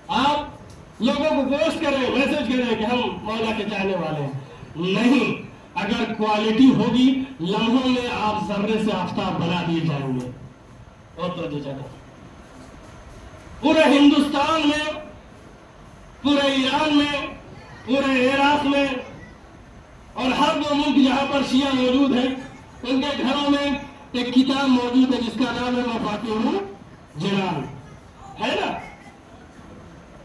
آپ لوگوں کو پوسٹ کریں، میسج کریں کہ ہم مولا کے چاہنے والے ہیں. نہیں، اگر کوالٹی ہوگی لمحوں میں آپ ذرے سے آفتاب بنا دیے جائیں گے. اور تو جگہ پورے ہندوستان میں، پورے ایران میں، پورے عراق میں اور ہر وہ ملک جہاں پر شیعہ موجود ہیں ان کے گھروں میں ایک کتاب موجود ہے جس کا نام ہے مفاتیح الجنان. ہے نا؟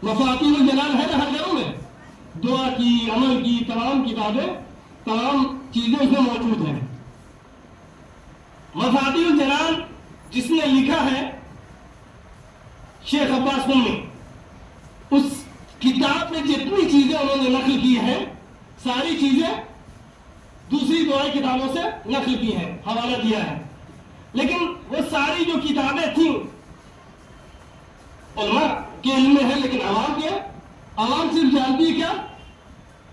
مفاتیح الجنان ہے نا ہر گھروں میں. دعا کی، عمل کی تمام کتابیں، تمام چیزیں اس میں موجود ہیں. مفاتیح الجنان جس نے لکھا ہے شیخ عباس قمی. اس کتاب میں جتنی چیزیں انہوں نے نقل کی ہیں ساری چیزیں دوسری دعائی کتابوں سے نقل کی ہیں، حوالہ دیا ہے. لیکن وہ ساری جو کتابیں تھیں علماء کے علم میں ہے، لیکن عوام کے عوام صرف جانتی ہے کیا؟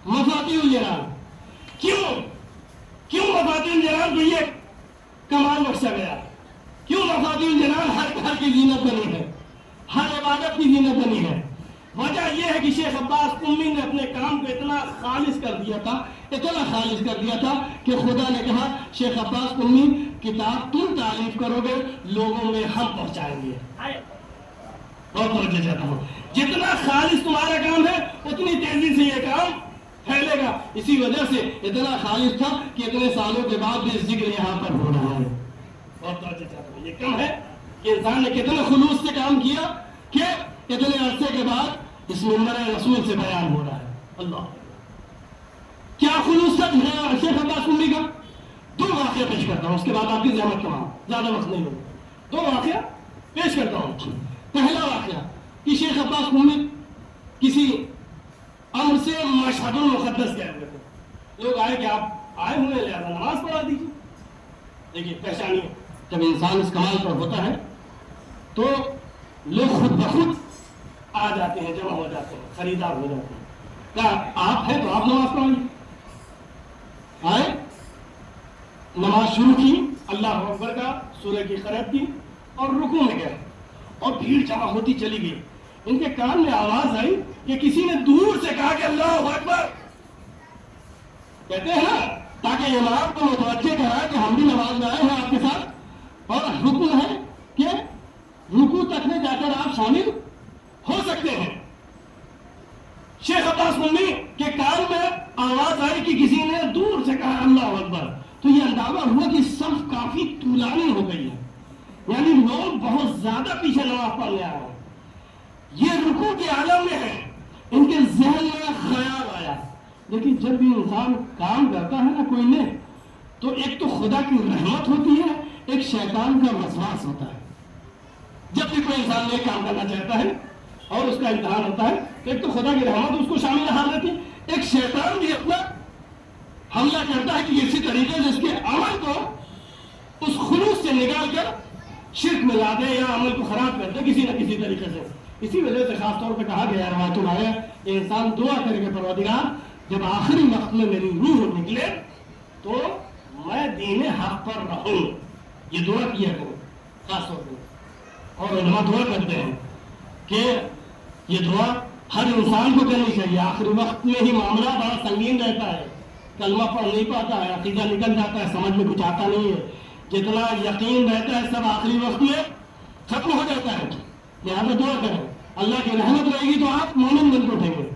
مفاتیح الجنان. کیوں مفاتیح الجنان کو یہ کمال بخشا گیا؟ کیوں مفاتیح الجنان ہر گھر کی زینت بنی ہے، ہر عبادت کی زینت بنی ہے؟ وجہ یہ ہے کہ شیخ عباس قمی نے اپنے کام کو اتنا خالص کر دیا تھا کہ خدا نے کہا شیخ عباس قمی کتاب تم تعریف کرو گے لوگوں میں ہم پہنچائیں گے. بہت توجہ چاہتا ہوں، جتنا خالص تمہارا کام ہے اتنی تیزی سے یہ کام پھیلے گا. اسی وجہ سے اتنا خالص تھا کہ اتنے سالوں کے بعد بھی ذکر یہاں پر ہو رہا ہے. بہت توجہ چاہتا ہوں، یہ کم ہے کہ انسان نے کتنے خلوص سے کام کیا کہ اتنے عرصے کے بعد اس منبر رسول سے بیان ہو رہا ہے. اللہ کیا خلوص تھا شیخ عباس قمی کا. 2 واقعہ پیش کرتا ہوں، اس کے بعد آپ کی زحمت کماؤں، زیادہ وقت نہیں ہوگا. 2 واقعہ پیش کرتا ہوں. پہلا واقعہ کہ شیخ عباس قمی کسی امر سے مشہد المقدس گئے ہوئے تھے. لوگ آئے کہ آپ آئے ہوئے لہذا نماز پڑھا دیجیے. دیکھیے پہچانی، جب انسان اس کمال پر ہوتا ہے تو لوگ خود بخود آ جاتے ہیں، جمع ہو جاتے ہیں، خریدار ہو جاتے ہیں. کہا آپ ہیں تو آپ نماز پڑھیں. آئے، نماز شروع کی، اللہ اکبر کا سورہ کی قرأت کی اور رکوع میں گئے اور بھیڑ جمع ہوتی چلی گئی. ان کے کان میں آواز آئی کہ کسی نے دور سے کہا کہ اللہ اکبر. کہتے ہیں نا تاکہ امام کو متوجہ کرا کہ ہم بھی نماز میں آئے ہیں آپ کے ساتھ, اور رکن ہے کہ رکوع تک میں جا کر آپ شامل ہو سکتے ہیں. شیخ عباس ممی کے کان میں آواز آئی کہ کسی نے دور سے کہا اللہ اکبر, تو یہ اندازہ ہوا کہ صف کافی طولانی ہو گئی ہے, یعنی لوگ بہت زیادہ پیچھے نماز پڑھنے آئے ہیں. یہ رکوع کے عالم میں ہے, ان کے ذہن میں خیال آیا. لیکن جب بھی انسان کام کرتا ہے نا کوئی نے, تو ایک تو خدا کی رحمت ہوتی ہے, ایک شیطان کا وسواس ہوتا ہے. جب بھی کوئی انسان نیک کام کرنا چاہتا ہے اور اس کا امتحان ہوتا ہے, تو ایک تو خدا کی رحمت اس کو شامل نہ لیتی, ایک شیطان بھی اپنا حملہ کرتا ہے کہ اسی طریقے سے اس کے عمل کو اس خلوص سے نکال کر شرک میں لا دے یا عمل کو خراب کر دے کسی نہ کسی طریقے سے. اسی وجہ سے خاص طور پہ کہا گیا روایت میں آیا, انسان دعا کرے کہ پروردگار جب آخری وقت میں میری روح نکلے تو میں دین حق پر رہوں. یہ دعا کیا کرو خاص طور پہ, اور علماء دعا کرتے ہیں کہ یہ دعا ہر انسان کو کرنی چاہیے. آخری وقت میں ہی معاملہ بڑا سنگین رہتا ہے, کلمہ پڑھ نہیں پاتا ہے, عقیدہ نکل جاتا ہے, سمجھ میں کچھ آتا نہیں ہے, جتنا یقین رہتا ہے سب آخری وقت میں ختم ہو جاتا ہے. لہٰذا دعا کریں, اللہ کی رحمت رہے گی تو آپ مومن بن کے اٹھیں گے.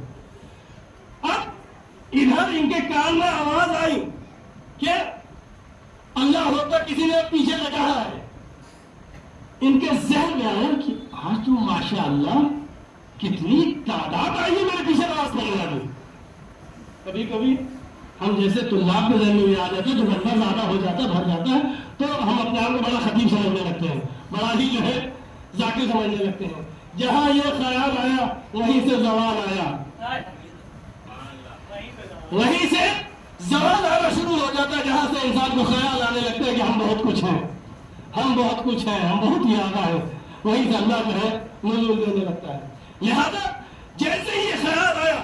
اب ادھر ان کے کان میں آواز آئی کہ اللہ اکبر کسی نے پیچھے لگا ہے. ان کے ذہن میں آیا کہ آج تو ماشاء اللہ کتنی تعداد آئی ہے میرے پیچھے نماز پڑھنے والی. کبھی کبھی ہم جیسے طلاب کے ذہن میں بھی آ جاتے ہیں تو بندہ زیادہ ہو جاتا ہے, بھر جاتا ہے, تو ہم اپنے آپ کو بڑا خطیب سمجھنے لگتے ہیں, بڑا ہی جو ہے ذاکر سمجھنے لگتے ہیں. جہاں یہ خیال آیا وہیں سے زوال آیا, وہیں سے زوال آنا شروع ہو جاتا ہے, جہاں سے انسان کو خیال آنے لگتا ہے کہ ہم بہت کچھ ہیں, ہم بہت کچھ ہیں, ہم بہت ہی آگا ہے, وہیں سے اللہ جو ہے نزول دینے لگتا ہے. لہذا جیسے ہی یہ خیال آیا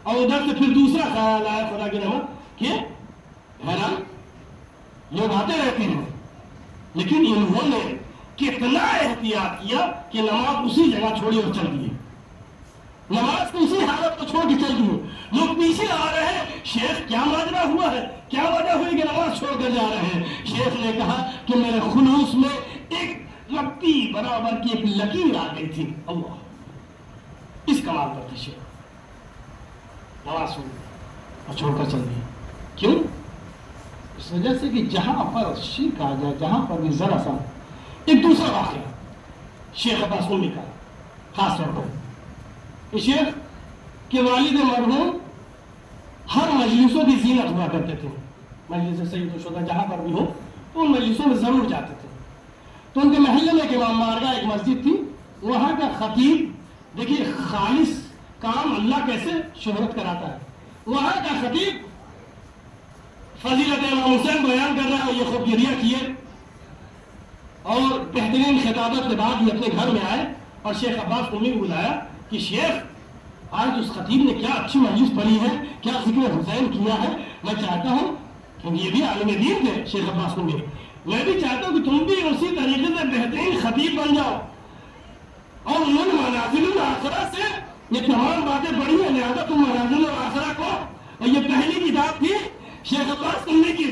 اور ادھر سے پھر دوسرا خیال آیا خدا کی رحمت کہ حیران لوگ آتے رہتے ہیں, لیکن انہوں نے کتنا احتیاط کیا کہ نماز اسی جگہ چھوڑی اور چل دیے. نماز کو اسی حالت کو چھوڑ کے چل دیے. لوگ پیچھے آ رہے ہیں, شیخ کیا ماجرا ہوا ہے, کیا وجہ ہوئی کہ نماز چھوڑ کر جا رہے ہیں. شیخ نے کہا کہ میرے خلوص میں ایک رتی برابر کی ایک لکیر آ گئی تھی. اللہ اس کمال پر تھے شیخ, نماز چھوڑ کر چل دیے. کیوں؟ اس وجہ سے کہ جہاں پر شرک آ جائے, جہاں پر بھی ذرا سا. ایک دوسرا واقعہ شیخ عباس ممی کا خاص طور پر, شیخ کے والد مرحوم ہر مجلسوں کی زینت ہوا کرتے تھے. مجلس سید الشہداء جہاں پر بھی ہو تو ان مجلسوں میں ضرور جاتے تھے. تو ان کے محلے میں ایک امام بارگاہ ایک مسجد تھی, وہاں کا خطیب دیکھیے خالص کام اللہ کیسے شہرت کراتا ہے. وہاں کا خطیب فضیلت امام حسین بیان کر رہا ہے, یہ خوب گریہ کیے اور بہترین خطابت کے بعد یہ اپنے گھر میں آئے اور شیخ عباس ممی کو بلایا کہ شیخ آج اس خطیب نے کیا اچھی مجلس پڑھی ہے, کیا ذکر حسین کیا ہے. میں چاہتا ہوں کہ یہ بھی عالم دین تھے شیخ عباس ممی, میں بھی چاہتا ہوں کہ تم بھی اسی طریقے سے بہترین خطیب بن جاؤ. اور انہوں نے منازل الآخرہ سے یہ تمام باتیں پڑھی ہیں, لہٰذا تم منازل الآخرہ کو, اور یہ پہلی کتاب تھی شیخ عباس ممی کی,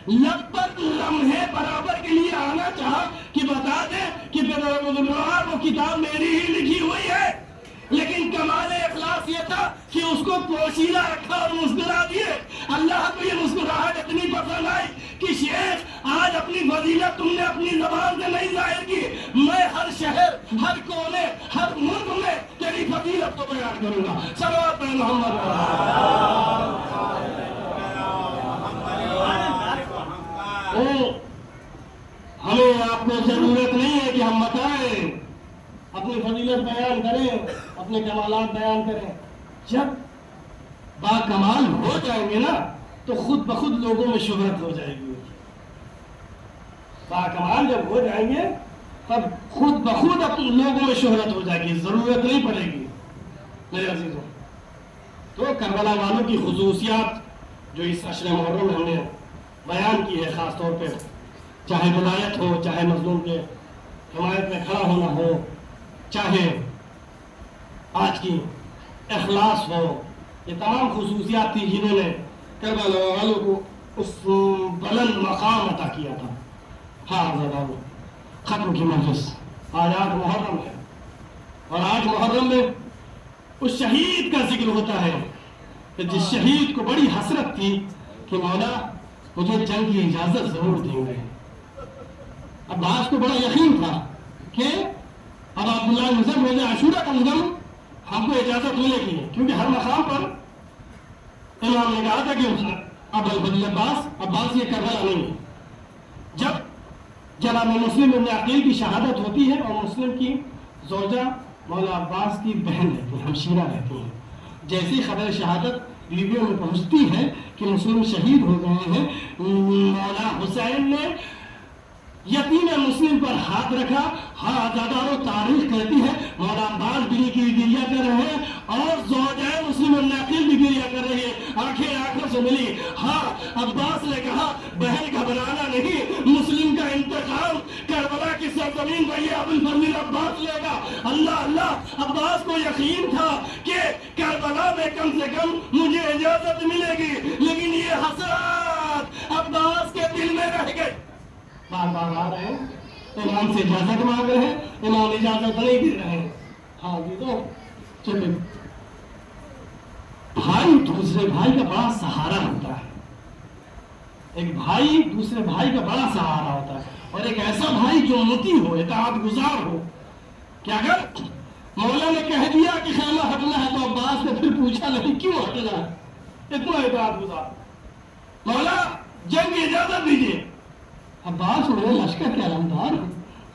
لب پر لمحے برابر کے لیے آنا چاہا کہ بتا دے کہ وہ کتاب میری ہی لکھی ہوئی ہے. لیکن کمال اخلاص یہ تھا کہ اس کو پوشیدہ رکھا اور مسکرا دیے. اللہ کو یہ مسکراہٹ اتنی پسند آئی کہ شیخ آج اپنی فضیلت تم نے اپنی زبان سے نہیں ظاہر کی, میں ہر شہر, ہر کونے, ہر ملک میں تیری فضیلت کو بیان کروں گا. صلوات پڑھ محمد. ہمیں آپ کو ضرورت نہیں ہے کہ ہم بتائیں, اپنی فضیلت بیان کریں, اپنے کمالات بیان کریں. جب با کمال ہو جائیں گے نا تو خود بخود لوگوں میں شہرت ہو جائے گی. با کمال جب ہو جائیں گے تب خود بخود لوگوں میں شہرت ہو جائے گی, ضرورت نہیں پڑے گی. میرے عزیزوں, تو کربلا والوں کی خصوصیات جو اس عشر محرم میں ہم نے بیان کی ہے, خاص طور پہ چاہے ولایت ہو, چاہے مظلوم کے حمایت میں کھڑا ہونا ہو, چاہے آج کی اخلاص ہو، یہ تمام خصوصیات تھی جنہوں نے کربلا والوں کو اس بلند مقام عطا کیا تھا. ہاں زبان ختم کی مجلس آج محرم ہے، اور آج محرم میں اس شہید کا ذکر ہوتا ہے کہ جس شہید کو بڑی حسرت تھی کہ مولا مجھے جنگ کی اجازت ضرور دیں گے. عباس کو بڑا یقین تھا کہ اب عبداللہ بن روزہ عاشورہ کا نظام ہم کو اجازت ملے گی، کیونکہ ہر مقام پر امام نے کہا تھا کہ اب الفضل عباس یہ کربلا نہیں ہے. جب جناب مسلم ابن عقیل کی شہادت ہوتی ہے اور مسلم کی زوجہ مولا عباس کی بہن رہتی ہیں، ہمشیرہ رہتی ہیں، جیسی خبر شہادت بیویوں میں پہنچتی ہے کہ مسلم شہید ہو گئے ہیں، مولا حسین نے یتیم مسلم پر ہاتھ رکھا. ہر عزادارو تاریخ کہتی ہے مولا عباس بھی گریہ کر رہے ہیں اور زوجہ مسلم ابن عقیل بھی گریہ کر رہی ہے، آنکھیں آنکھوں سے ملی. ہاں عباس نے کہا بہن گھبرانا نہیں، مسلم کا انتقام کربلا کی سرزمین پر یہ ابوالفضل عباس لے گا. اللہ اللہ، عباس کو یقین تھا کہ کربلا میں کم سے کم مجھے اجازت ملے گی، لیکن یہ حسرت عباس کے دل میں رہ گئی. بار بار آ رہے ہیں، امام سے اجازت مانگ رہے ہیں، امام اجازت نہیں دے رہے ہیں. ہاں جی تو چلے بھائی دوسرے بھائی کا بڑا سہارا ہوتا ہے، ایک بھائی دوسرے بھائی کا بڑا سہارا ہوتا ہے، اور ایک ایسا بھائی جو مطیع ہو، اطاعت گزار ہو. کہ اگر مولا نے کہہ دیا کہ خیمہ ہٹنا ہے تو عباس نے پھر پوچھا نہیں کیوں ہٹنا ہے، اتنا اطاعت گزار. مولا جنگ کی اجازت دیجیے. عباس میرے لشکر کے علمدار ہوں،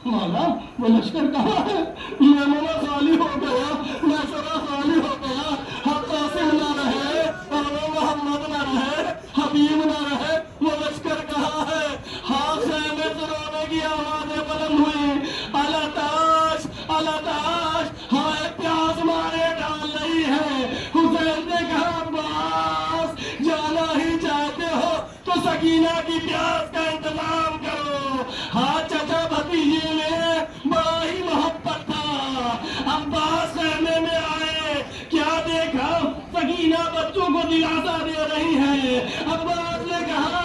مولا وہ لشکر کہاں ہے؟ میمنہ خالی ہو گیا، میسرہ خالی ہو گیا، حق قاسم نہ رہے، محمد نہ رہے، حبیب نہ رہے، وہ لشکر کہاں ہے؟ ہاں خیمے سے رونے کی آوازیں بلند ہوئی، الاتاش الاتاش، ہاں پیاس مارے ڈال رہی ہے. حسین نے کہا عباس جانا ہی چاہتے ہو تو سکینہ کی پیاس کا انتظام کرو. ہاں چچا بھتیجے میں بڑا ہی محبت تھا. عباس خیمے میں آئے، کیا دیکھا؟ سکینہ بچوں کو دلاسا دے رہی ہے. عباس نے کہا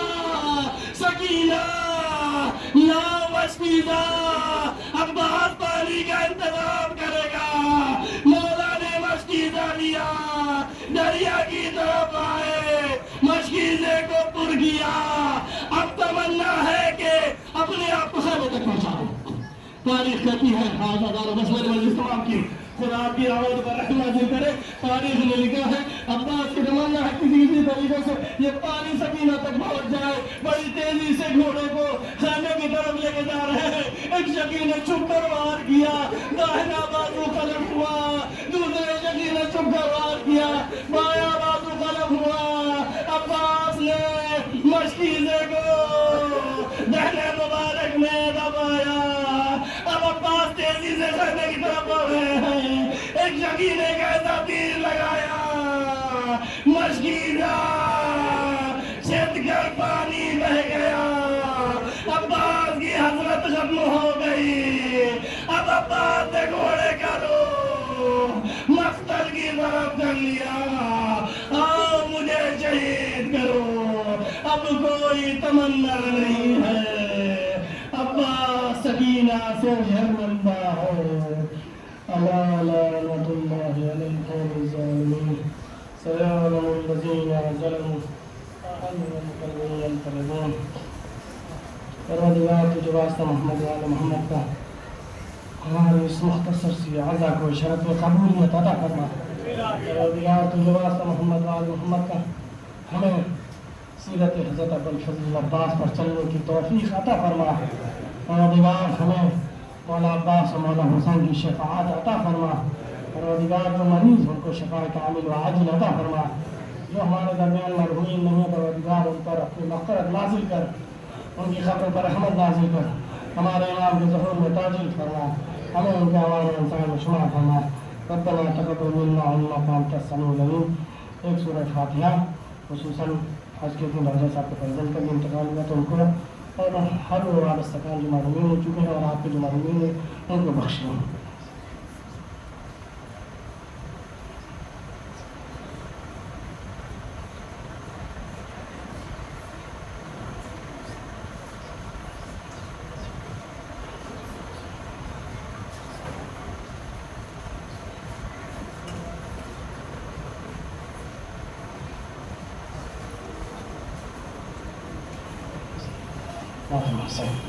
سکینہ لا وشکیزہ، عباس پانی کا انتظام کرے گا. مولا نے مشکیزہ لیا، دریا کی طرف آئے، مشکیزے کو پر کیا. اب تمنا ہے کہ اپنے آپ کو خیمے تک پہنچاؤ. تاریخ کہتی ہے مجلس تمام کی خدا آپ کی آواز پر رحم نازل کرے. تاریخ نے لکھا ہے عباس کی تمنا ہے کسی طریقے سے یہ پانی سکینہ تک پہنچ جائے. بڑی تیزی سے گھوڑے کو خیمے کی طرف لے کے جا رہے ہیں. ایک شکی نے چھپ کر وار کیا، داہنا بازو قلم ہوا، دوسرے شکی نے چھپ کر وار کیا، بایاں بازو قلم ہوا. عباس نے مشکیزے کو دہنے مبارک میں دبایا. اب عباس تیزی سے خیمے کی طرف بڑھ رہے ہیں. ایک شکی نے کیسا تیر لگایا، مشکیزہ چھت کر پانی بہ گیا. عباس کی حسرت ختم ہو گئی. اب عباس نے گھوڑے کا روح مقتل کی طرف کر لیا. آؤ مجھے شہید کرو، اب کوئی تمنا نہیں ہے. عباس سکینہ سے شرمندہ ہو. الا لعنت اللہ علی القوم الظالمین. سيعلم الذين ظلموا أنهم قوم ينقلبون. پروردگار تجھے واسطہ محمد وعلی محمد کا ہمارے اس مختصر سی عزا کو شرط و قبولیت عطا فرما. پروردگار تجھے واسطہ محمد وعلی محمد کا ہمیں سیرت حضرت ابوالفضل عباس پر چلنے کی توفیق عطا فرما. پروردگار ہمیں مولا عباس و مولا حسین کی شفاعت عطا فرما. پروردگار جو مریض ان کو شفاء کامل و عاجل عطا فرما. جو ہمارے درمیان مرحوم نہیں ہے پروردگار ان پر اپنی مغفرت نازل کر، ان کی خبروں پر رحمت نازل کر. ہمارے امام کے ظہور میں تاجل فرما، ہمیں ان کے عوام انسان میں شمار فرما. ربنا تقبل منا انك انت السميع العليم. ایک سورہ فاتحہ خصوصاً حج کے دن راجہ صاحب کے فرزند کا بھی انتقال ہوا تو ان کو اور ہر وہ وابستگان جو مرحوم ہو چکے ہیں اور آپ کے جو مرحوم ہیں ان کو بخش دیں. محمد حسین.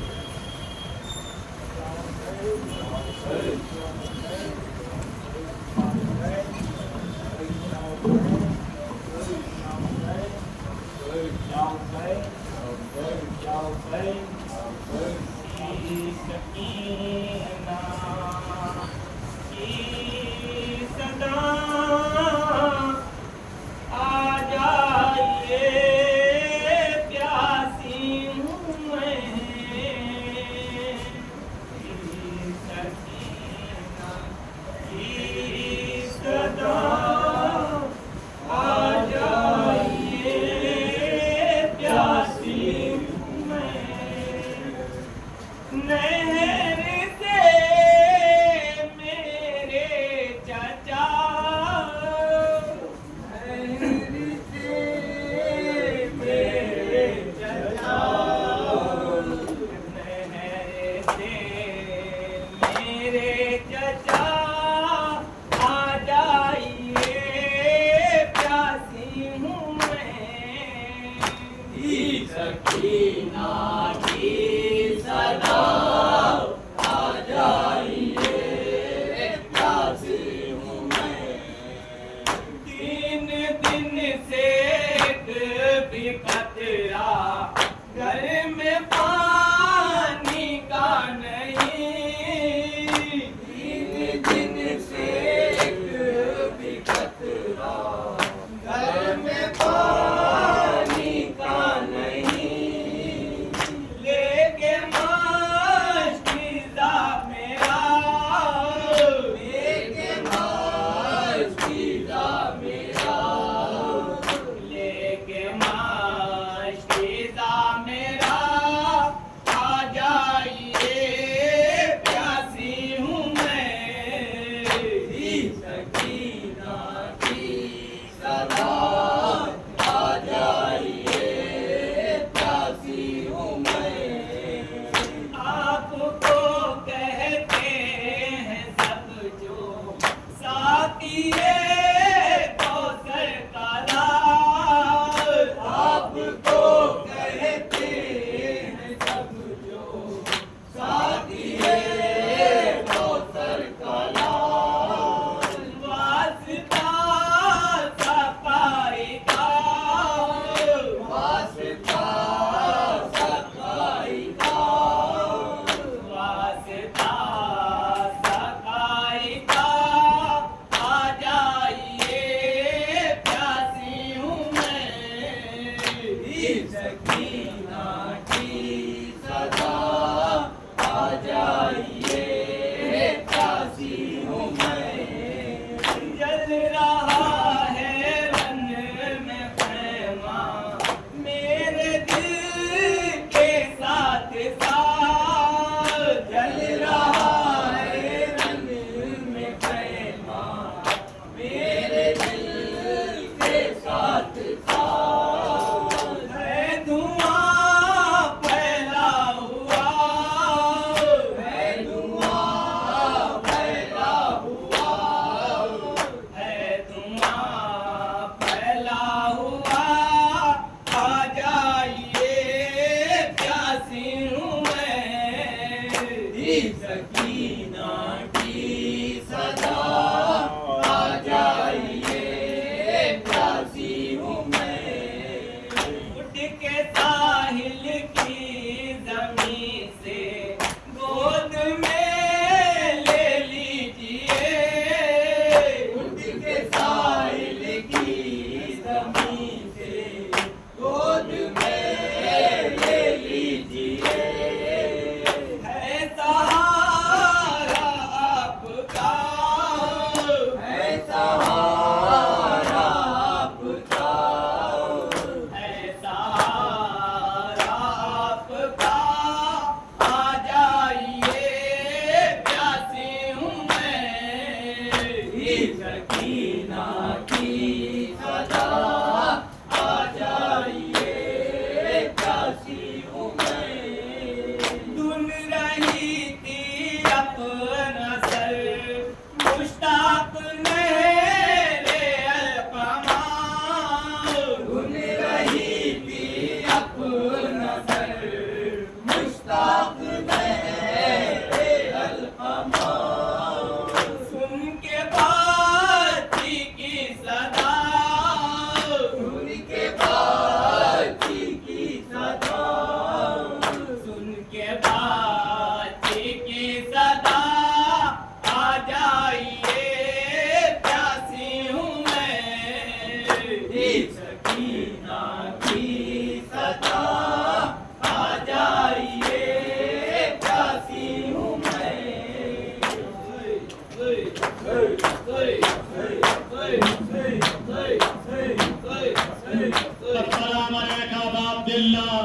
الله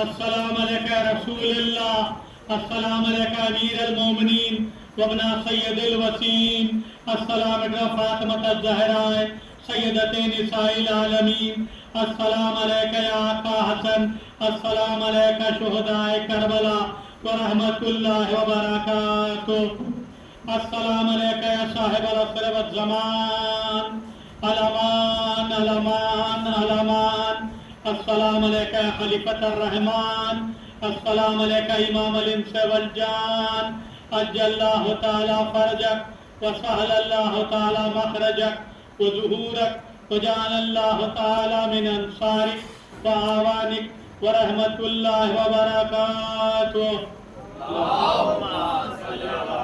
السلام عليك يا رسول الله السلام عليك أمير المؤمنين وابن سيد الوسيم السلام عليك فاطمة الزهراء سيدة نساء العالمين السلام عليك يا آقا حسن السلام عليك شهداء كربلاء ورحمة الله وبركاته السلام عليك يا صاحب العصر والزمان الامان الامان الامان السلام عليك يا خليفة الرحمن السلام عليك إمام الإنس والجان أجل الله تعالى فرجك وسهل الله تعالى مخرجك وظهورك وجعل الله تعالى من أنصارك وأعوانك ورحمة الله وبركاته. اللهم صل على